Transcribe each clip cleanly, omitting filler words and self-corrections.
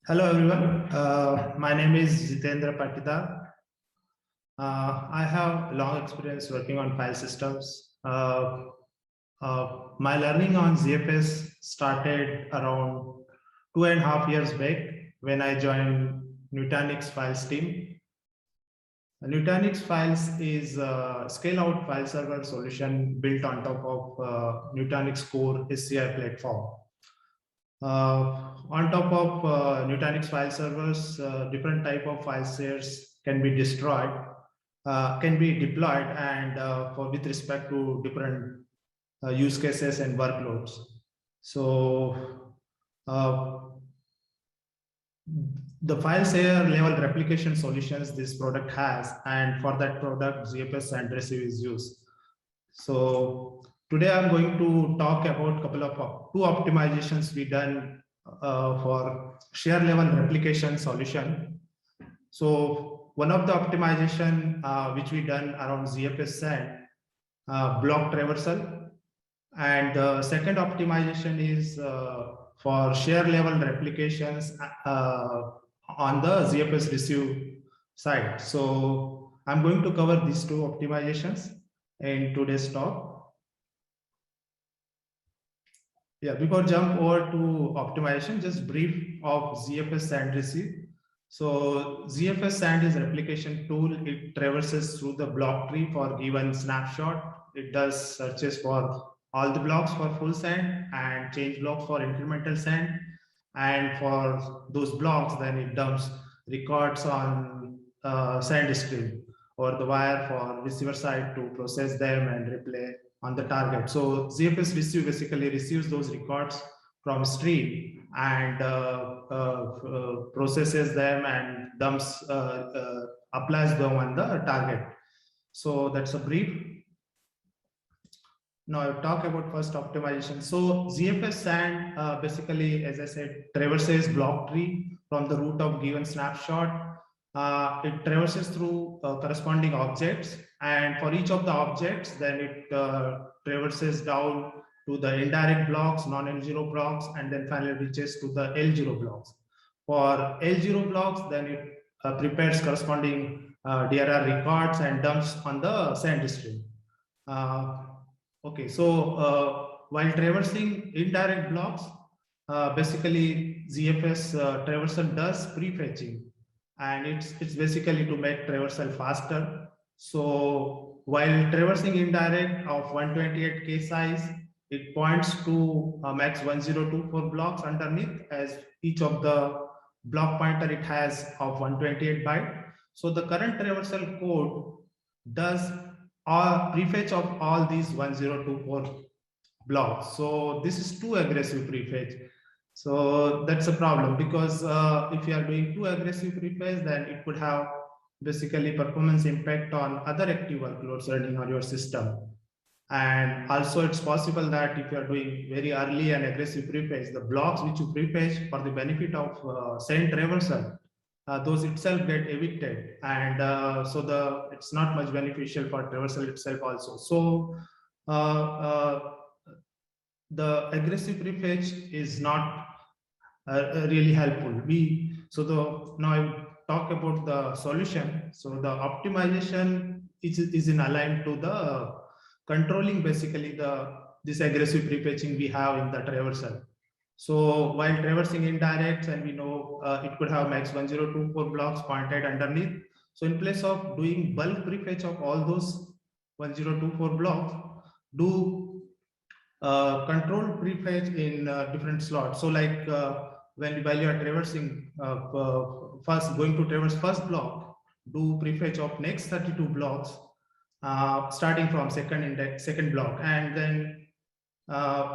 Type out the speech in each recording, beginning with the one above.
Hello everyone, my name is Jitendra Patidar. I have long experience working on file systems. My learning on ZFS started around 2.5 years back when I joined Nutanix Files team. Nutanix Files is a scale-out file server solution built on top of Nutanix core SCI platform. On top of Nutanix file servers, different type of file shares can be destroyed, can be deployed, and with respect to different use cases and workloads. So the file share level replication solutions this product has, and for that product, ZFS and recv is used. So today I'm going to talk about a couple of two optimizations we done for share level replication solution. So one of the optimization which we done around ZFS and block traversal, and the second optimization is for share level replications on the ZFS receive side. So I'm going to cover these two optimizations in today's talk. Yeah, before jump over to optimization, just brief of ZFS SAND receive. So ZFS SAND is a replication tool. It traverses through the block tree for given snapshot. It does searches for all the blocks for full SAND and change blocks for incremental SAND. And for those blocks, then it dumps records on SAND stream or the wire for receiver side to process them and replay on the target. So ZFS receive basically receives those records from stream and processes them and dumps, applies them on the target. So that's a brief. Now I'll talk about first optimization. So ZFS SAND basically, as I said, traverses block tree from the root of given snapshot. It traverses through corresponding objects, and for each of the objects, then it traverses down to the indirect blocks, non-L0 blocks, and then finally reaches to the L0 blocks. For L0 blocks, then it prepares corresponding DRR records and dumps on the SAND stream. Okay, so while traversing indirect blocks, basically ZFS traversal does prefetching, and it's basically to make traversal faster. So while traversing indirect of 128K size, it points to max 1024 blocks underneath, as each of the block pointer it has of 128 byte. So the current traversal code does prefetch of all these 1024 blocks. So this is too aggressive prefetch. So that's a problem, because if you are doing too aggressive prefetch, then it could have basically performance impact on other active workloads running on your system. And also it's possible that if you are doing very early and aggressive prefetch, the blocks which you prefetch for the benefit of SAND traversal, those itself get evicted, and so it's not much beneficial for traversal itself also. So the aggressive prefetch is not really helpful. Now I talk about the solution. So the optimization is in aligned to the controlling basically this aggressive prefetching we have in the traversal. So while traversing indirects, and we know it could have max 1024 blocks pointed underneath. So in place of doing bulk prefetch of all those 1024 blocks, do controlled prefetch in different slots. So like while you are traversing going to traverse first block, do prefetch of next 32 blocks starting from second block, and then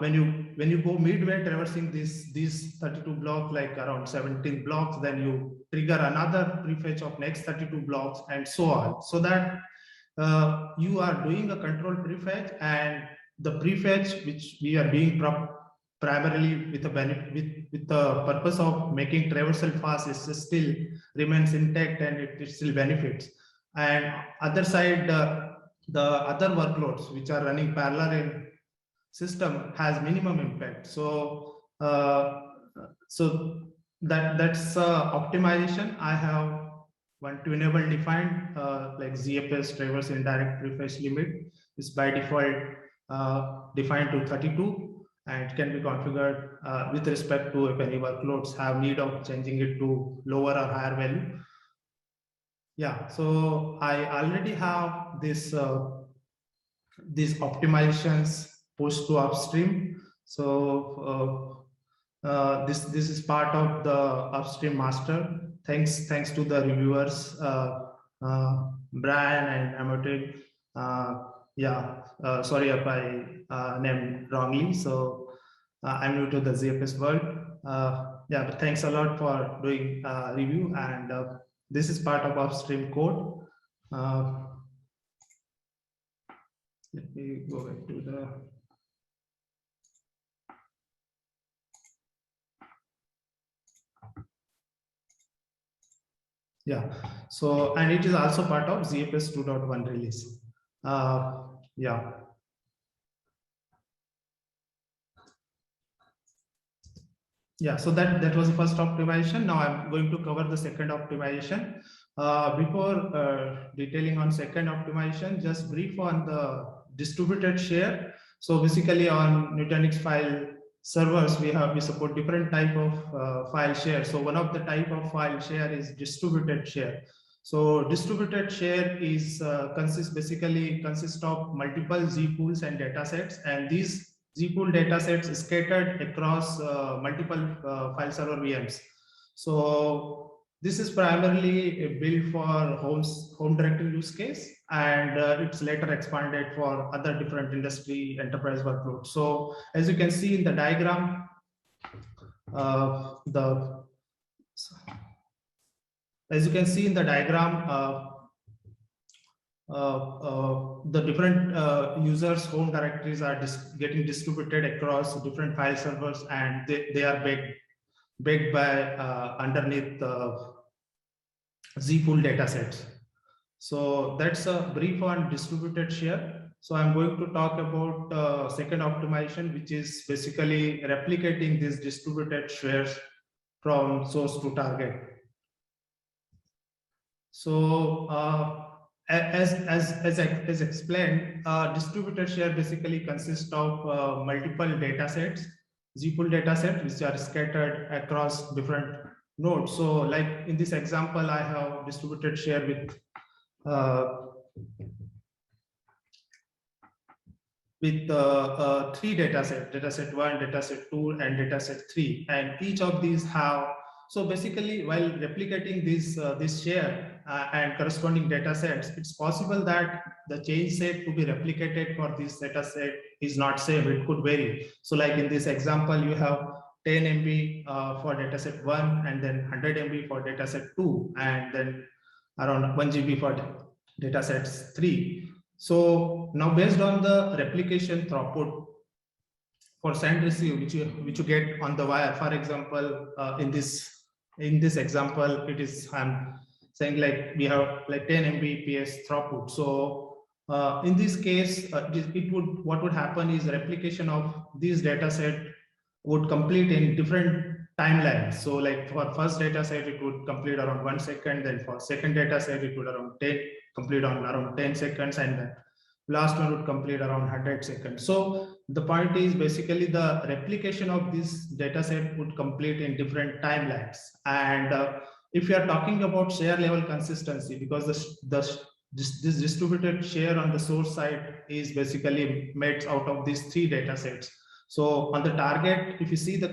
when you go midway traversing these 32 blocks, like around 17 blocks, then you trigger another prefetch of next 32 blocks, and so on, so that you are doing a controlled prefetch, and the prefetch which we are doing primarily with the purpose of making traversal fast is still remains intact, and it still benefits. And other side, the other workloads which are running parallel in system has minimum impact. So that's optimization. I have one to enable defined like ZFS traverse indirect refresh limit is by default defined to 32, and it can be configured with respect to if any workloads have need of changing it to lower or higher value. Yeah, so I already have this these optimizations pushed to upstream. So this is part of the upstream master. Thanks to the reviewers, Brian and Amotic. Sorry if I named wrongly. So I'm new to the ZFS world. But thanks a lot for doing review, and this is part of upstream code. Let me go back to the. Yeah, so, and it is also part of ZFS 2.1 release. Yeah. Yeah, so that was the first optimization. Now I'm going to cover the second optimization. Before detailing on second optimization, just brief on the distributed share. So basically on Nutanix file servers, we support different type of file share. So one of the type of file share is distributed share. So distributed share is consists of multiple Z pools and data sets, and these ZPool datasets scattered across multiple file server VMs. So this is primarily built for home directory use case, and it's later expanded for other different industry enterprise workloads. So as you can see in the diagram, the different users' home directories are getting distributed across different file servers, and they are baked by underneath the ZPool datasets. So that's a brief on distributed share. So I'm going to talk about second optimization, which is basically replicating these distributed shares from source to target. So as explained, distributed share basically consists of multiple data sets, ZPool data sets, which are scattered across different nodes. So like in this example, I have distributed share with three dataset, dataset 1, dataset 2, and dataset 3, and each of these have. So basically, while replicating this share and corresponding data sets, it's possible that the change set to be replicated for this data set is not same. It could vary. So like in this example, you have 10 MB for dataset 1, and then 100 MB for dataset 2, and then around 1 GB for datasets 3. So now based on the replication throughput for send receive, which you get on the wire, for example, in this example, it is I'm saying like we have like 10 Mbps throughput. So in this case, what would happen is replication of this data set would complete in different timelines. So like for first data set, it would complete around 1 second. Then for second data set, it would complete on around 10 seconds, and then last one would complete around 100 seconds. So the point is basically the replication of this data set would complete in different timelines. And if you are talking about share level consistency, because this distributed share on the source side is basically made out of these three data sets. So on the target, if you see the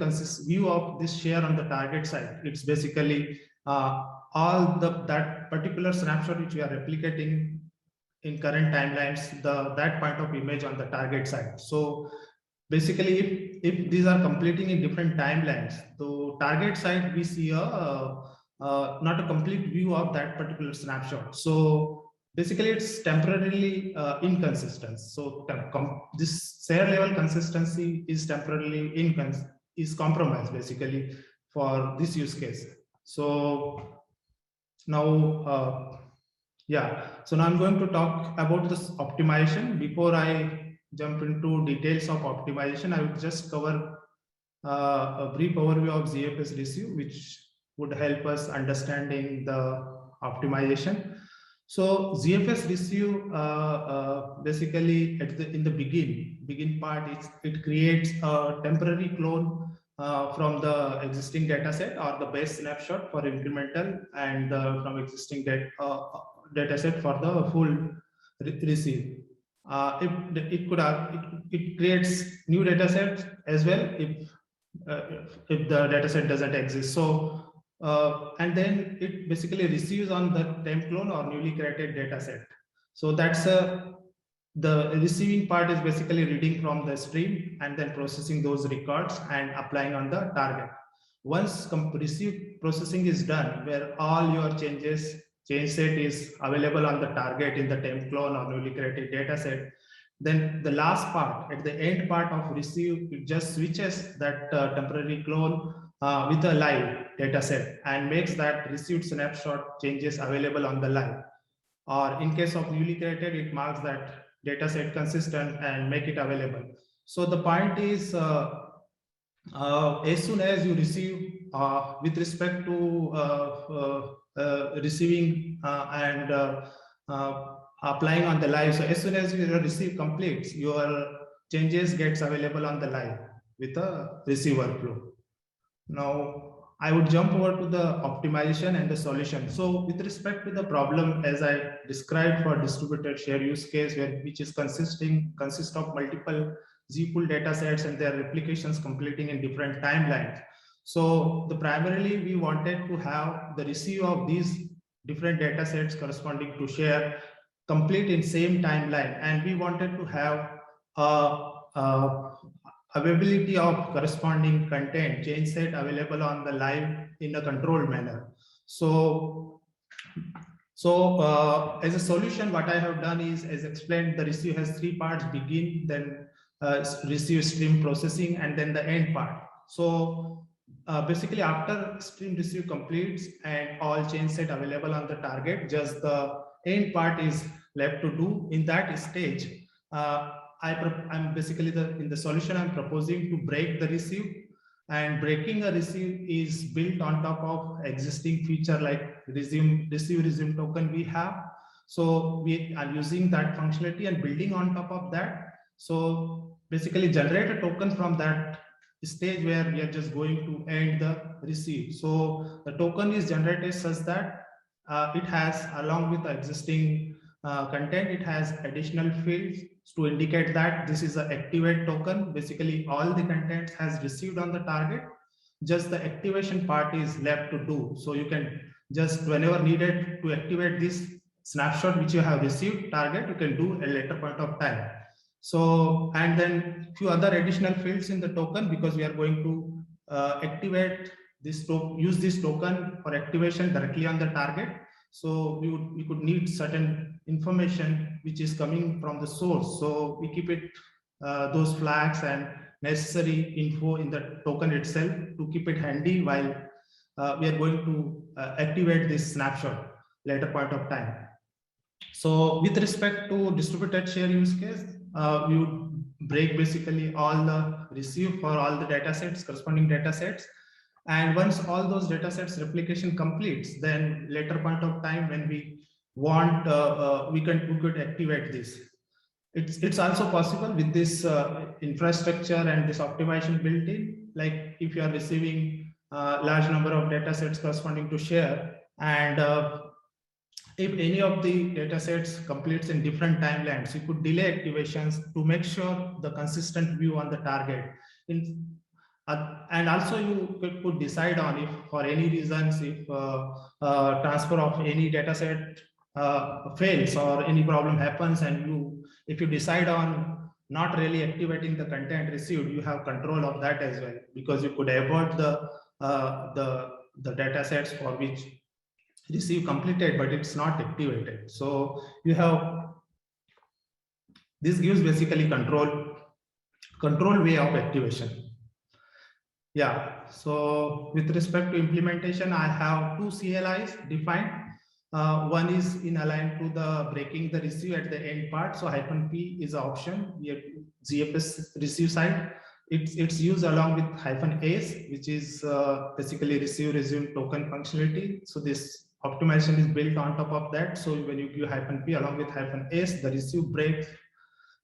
view of this share on the target side, it's basically all that particular snapshot which we are replicating in current timelines, that point of image on the target side. So basically, if these are completing in different timelines, the target side we see not a complete view of that particular snapshot. So basically, it's temporarily inconsistent. So this share level consistency is temporarily compromised basically for this use case. So now. So now I'm going to talk about this optimization. Before I jump into details of optimization, I will just cover a brief overview of ZFS receive, which would help us understanding the optimization. So ZFS receive basically in the begin part, it creates a temporary clone from the existing data set or the base snapshot for incremental, and from existing data set for the full receive. It creates new data sets as well if the data set doesn't exist. So and then it basically receives on the temp clone or newly created data set. So that's the receiving part is basically reading from the stream and then processing those records and applying on the target. Once receive processing is done, where all your change set is available on the target in the temp clone or newly created data set, then the last part, at the end part of receive, it just switches that temporary clone with a live data set and makes that received snapshot changes available on the live. Or in case of newly created, it marks that data set consistent and make it available. So the point is, as soon as you receive with respect to receiving and applying on the live, so as soon as you receive completes, your changes gets available on the live with a receive workflow. Now I would jump over to the optimization and the solution. So with respect to the problem, as I described for distributed share use case, which is consists of multiple Z-pool data sets and their replications completing in different timelines. So primarily we wanted to have the receive of these different data sets corresponding to share complete in same timeline, and we wanted to have availability of corresponding content change set available on the live in a controlled manner. So as a solution, what I have done is, as explained, the receive has three parts: begin, then receive stream processing, and then the end part. So basically after stream receive completes and all change set available on the target, just the end part is left to do. In that stage, I'm basically in the solution I'm proposing to break the receive, and breaking a receive is built on top of existing feature like receive token we have. So we are using that functionality and building on top of that. So basically generate a token from that stage where we are just going to end the receive. So the token is generated such that it has, along with the existing content, it has additional fields to indicate that this is an activate token. Basically all the content has received on the target, just the activation part is left to do. So you can just, whenever needed to activate this snapshot which you have received target, you can do a later point of time. So, and then few other additional fields in the token, because we are going to activate this use this token for activation directly on the target. So we could need certain information which is coming from the source. So we keep it those flags and necessary info in the token itself to keep it handy while we are going to activate this snapshot later point of time. So with respect to distributed share use case, we would break basically all the receive for all the data sets, corresponding data sets. And once all those data sets replication completes, then later point of time when we want, we could activate this. It's also possible with this infrastructure and this optimization built in. Like if you are receiving a large number of data sets corresponding to share, and if any of the data sets completes in different timelines, you could delay activations to make sure the consistent view on the target. And also you could decide on if for any reasons, if transfer of any data set fails or any problem happens, and if you decide on not really activating the content received, you have control of that as well, because you could avert the data sets for which receive completed but it's not activated. So you have, this gives basically control way of activation. Yeah, so with respect to implementation, I have two CLIs defined. One is in aligned to the breaking the receive at the end part. So -p is an option. We have ZFS receive side. it's used along with -s, which is basically receive resume token functionality. So this optimization is built on top of that. So when you give -p along with -s, the receive breaks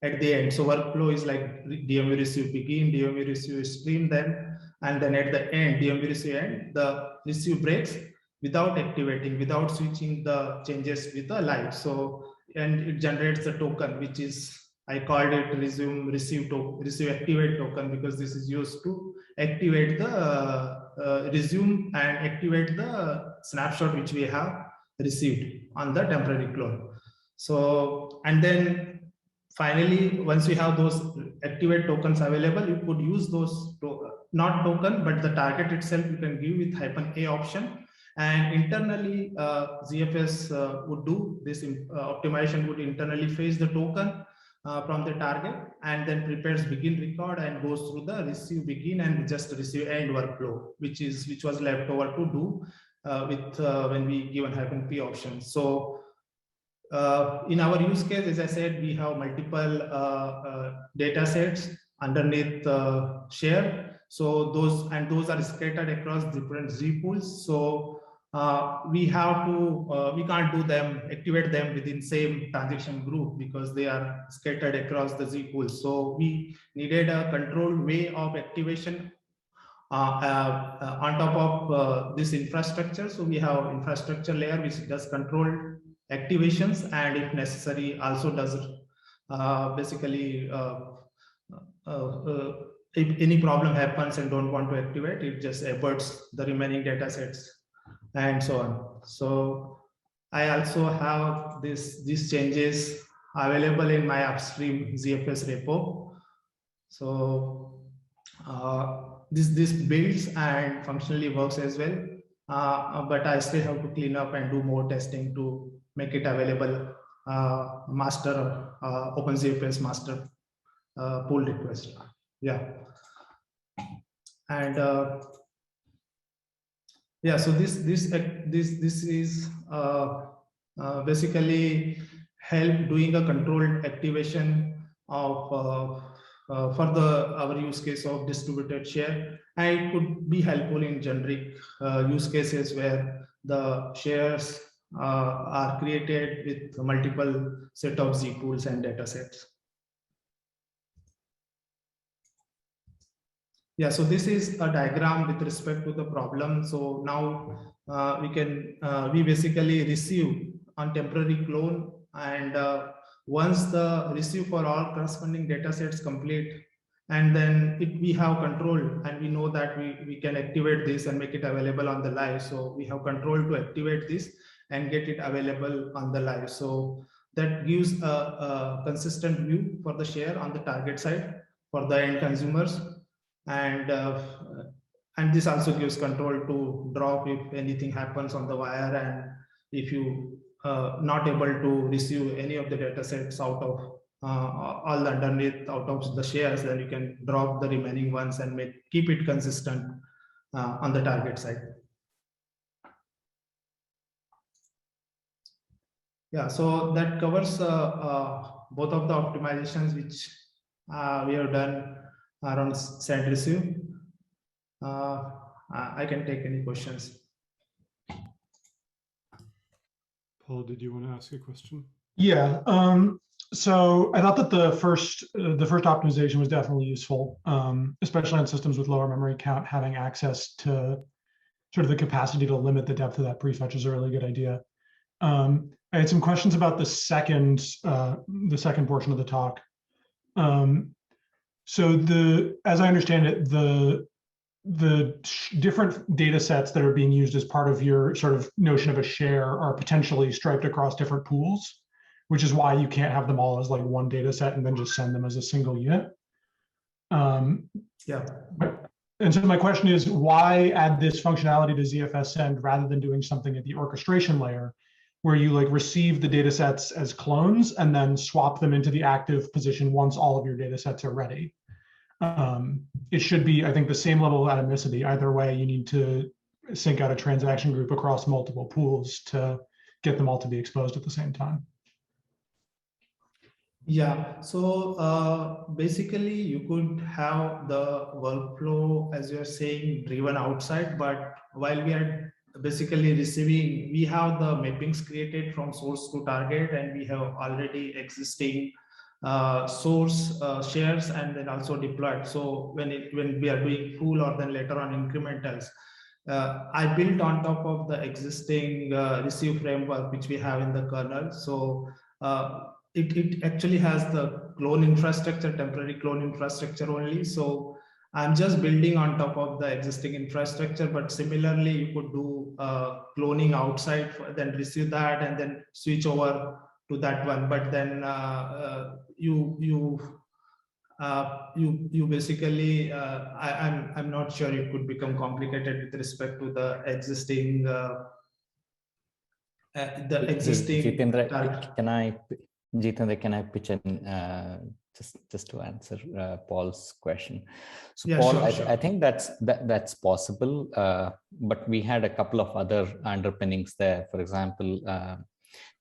at the end. So workflow is like DMV receive begin, DMV receive stream them, and then at the end, DMV receive end, the receive breaks without activating, without switching the changes with the live. So, and it generates the token, which is, I called it resume receive activate token, because this is used to activate the resume and activate the snapshot which we have received on the temporary clone. So, and then finally, once you have those activate tokens available, you could use those, not token, but the target itself you can give with -a option. And internally, ZFS would do this optimization, would internally fetch the token from the target, and then prepares begin record and goes through the receive begin and just receive end workflow, which was left over to do with when we given -p option. So in our use case, as I said, we have multiple data sets underneath share. So those are scattered across different Z pools. So we have to, we can't do them, activate them within same transaction group, because they are scattered across the Z pools. So we needed a controlled way of activation on top of this infrastructure. So we have infrastructure layer which does controlled activations, and if necessary also does basically if any problem happens and don't want to activate, it just aborts the remaining data sets and so on. So I also have these changes available in my upstream ZFS repo. So this builds and functionally works as well, but I still have to clean up and do more testing to make it available master OpenZFS master pull request. Yeah, and yeah, so this is basically help doing a controlled activation of for our use case of distributed share, and it could be helpful in generic use cases where the shares are created with multiple set of Z pools and data sets. Yeah, so this is a diagram with respect to the problem. So now we basically receive on temporary clone, and once the receive for all corresponding data sets complete, and then we have control, and we know that we can activate this and make it available on the live. So we have control to activate this and get it available on the live. So that gives a consistent view for the share on the target side for the end consumers. And this also gives control to drop if anything happens on the wire, and if you not able to receive any of the data sets out of all the underneath out of the shares, then you can drop the remaining ones and keep it consistent on the target side. Yeah, so that covers both of the optimizations which we have done around send receive. I can take any questions. Paul, did you want to ask a question? Yeah. So I thought that the first optimization was definitely useful, especially on systems with lower memory count. Having access to sort of the capacity to limit the depth of that prefetch is a really good idea. I had some questions about the second portion of the talk. So as I understand it, the different data sets that are being used as part of your sort of notion of a share are potentially striped across different pools, which is why you can't have them all as like one data set and then just send them as a single unit. Yeah. And so my question is, why add this functionality to ZFS send rather than doing something at the orchestration layer, where you like receive the data sets as clones and then swap them into the active position once all of your data sets are ready? It should be, I think, the same level of atomicity. Either way, you need to sync out a transaction group across multiple pools to get them all to be exposed at the same time. Yeah, so basically you could have the workflow, as you're saying, driven outside, but while we are basically receiving, we have the mappings created from source to target, and we have already existing source shares and then also deployed. So when we are doing full or then later on incrementals, I built on top of the existing receive framework which we have in the kernel. So it actually has the clone infrastructure, temporary clone infrastructure only. So I'm just building on top of the existing infrastructure, but similarly, you could do cloning outside, then receive that, and then switch over to that one. But then you basically I'm not sure it could become complicated with respect to the existing Jitendra, target. Jitendra, can I pitch in just to answer Paul's question? So Yeah, Paul, sure. I think that's possible, but we had a couple of other underpinnings there. For example,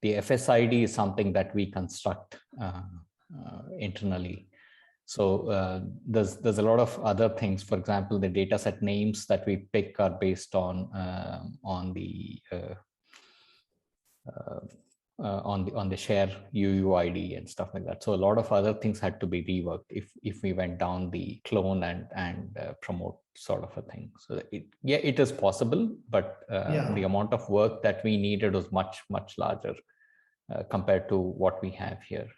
the FSID is something that we construct internally. So there's a lot of other things. For example, the dataset names that we pick are based on the share UUID and stuff like that. So a lot of other things had to be reworked if we went down the clone and promote sort of a thing. So it is possible, but the amount of work that we needed was much larger compared to what we have here.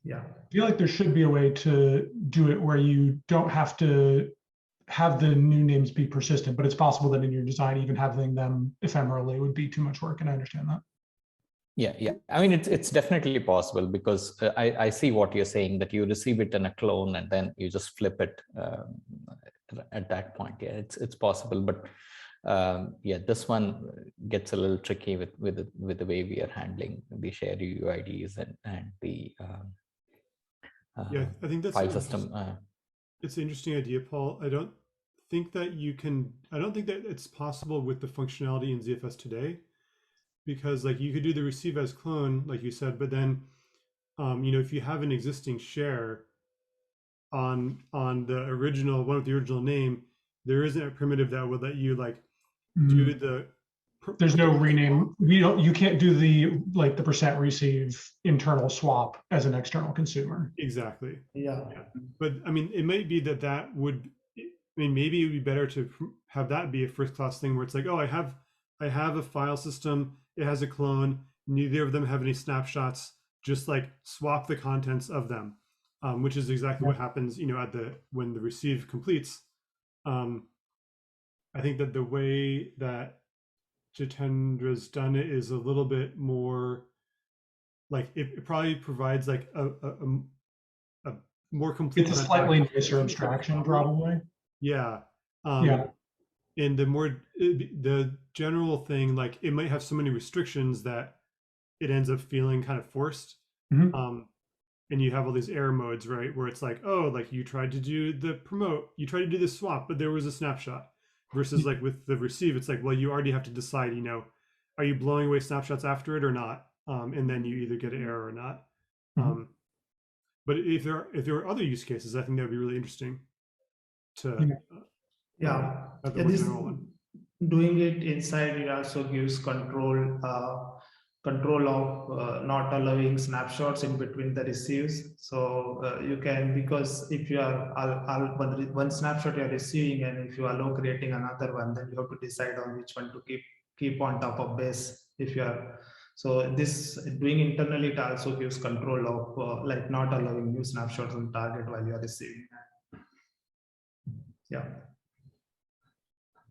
Yeah, I feel like there should be a way to do it where you don't have to have the new names be persistent, but it's possible that in your design, even having them ephemerally would be too much work, and I understand that. Yeah. I mean, it's definitely possible, because I see what you're saying, that you receive it in a clone and then you just flip it at that point. Yeah, it's possible, but yeah, this one gets a little tricky with the way we are handling the shared UUIDs and the yeah, I think that's file system. It's an interesting idea, Paul. I don't think that it's possible with the functionality in ZFS today, because like you could do the receive as clone, like you said, but then if you have an existing share on the original one with the original name, there isn't a primitive that would let you like do the. There's no rename. You can't do the the % receive internal swap as an external consumer. Exactly. Yeah. But I mean, it might be that would. I mean, maybe it would be better to have that be a first class thing where it's like, oh, I have a file system. It has a clone. Neither of them have any snapshots. Just like swap the contents of them, which is exactly what happens. When the receive completes. I think that the way that Jitendra's done it is a little bit more like it probably provides like a more complete. It's a slightly nicer abstraction, probably. Yeah. Yeah. And the general thing, like it might have so many restrictions that it ends up feeling kind of forced. Mm-hmm. And you have all these error modes, right? Where it's like, oh, like you tried to do the promote, you tried to do the swap, but there was a snapshot. Versus like with the receive, it's like, well, you already have to decide, are you blowing away snapshots after it or not? And then you either get an error or not. Mm-hmm. But if there are other use cases, I think that would be really interesting to have the more general one. Doing it inside, it also gives control of not allowing snapshots in between the receives. So you can, because if you are one snapshot you're receiving, and if you allow creating another one, then you have to decide on which one to keep on top of base. If you are, so this doing internally, it also gives control of like not allowing new snapshots on target while you are receiving. Yeah.